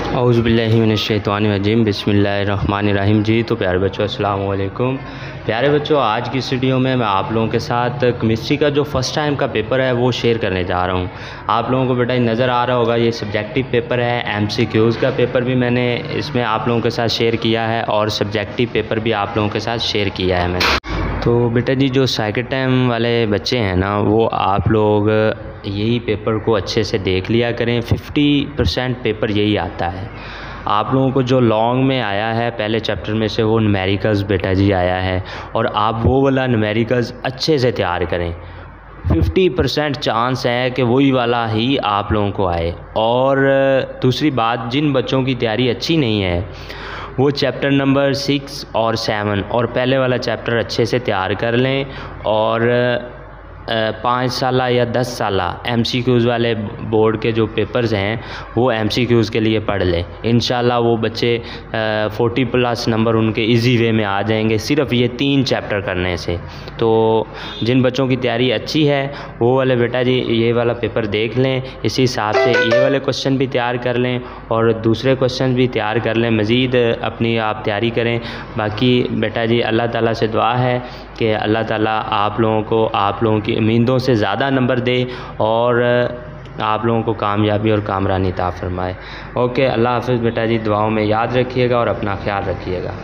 औज़ुबिल्लाहिमिनश्शैतानिर्रजीम बिस्मिल्लाहिर्रहमानिर्रहीम। जी तो प्यारे बच्चों अस्सलाम वालेकुम। प्यारे बच्चों, आज की इस वीडियो में मैं आप लोगों के साथ केमिस्ट्री का जो फ़र्स्ट टाइम का पेपर है वो शेयर करने जा रहा हूँ। आप लोगों को बेटा नज़र आ रहा होगा, ये सब्जेक्टिव पेपर है। MCQs का पेपर भी मैंने इसमें आप लोगों के साथ शेयर किया है और सब्जेक्टिव पेपर भी आप लोगों के साथ शेयर किया है मैंने। तो बेटा जी, जो सेकंड टाइम वाले बच्चे हैं ना, वो आप लोग यही पेपर को अच्छे से देख लिया करें। 50% पेपर यही आता है। आप लोगों को जो लॉन्ग में आया है पहले चैप्टर में से, वो न्यूमेरिकल्स बेटा जी आया है, और आप वो वाला न्यूमेरिकल्स अच्छे से तैयार करें। 50% चांस है कि वही वाला ही आप लोगों को आए। और दूसरी बात, जिन बच्चों की तैयारी अच्छी नहीं है वो चैप्टर नंबर 6 और 7 और पहले वाला चैप्टर अच्छे से तैयार कर लें, और 5 साल या 10 साल MCQs वाले बोर्ड के जो पेपर्स हैं वो MCQs के लिए पढ़ लें। इंशाल्लाह वो बच्चे 40+ नंबर उनके इजी वे में आ जाएंगे, सिर्फ ये 3 चैप्टर करने से। तो जिन बच्चों की तैयारी अच्छी है वो वाले बेटा जी ये वाला पेपर देख लें, इसी हिसाब से ये वाले क्वेश्चन भी तैयार कर लें और दूसरे क्वेश्चन भी तैयार कर लें। मज़ीद अपनी आप तैयारी करें। बाकी बेटा जी अल्लाह ताला से दुआ है कि अल्लाह ताला आप लोगों की उम्मीदों से ज़्यादा नंबर दे और आप लोगों को कामयाबी और कामरानी अता फरमाए। ओके, अल्लाह हाफ़िज़ बेटा जी। दुआओं में याद रखिएगा और अपना ख्याल रखिएगा।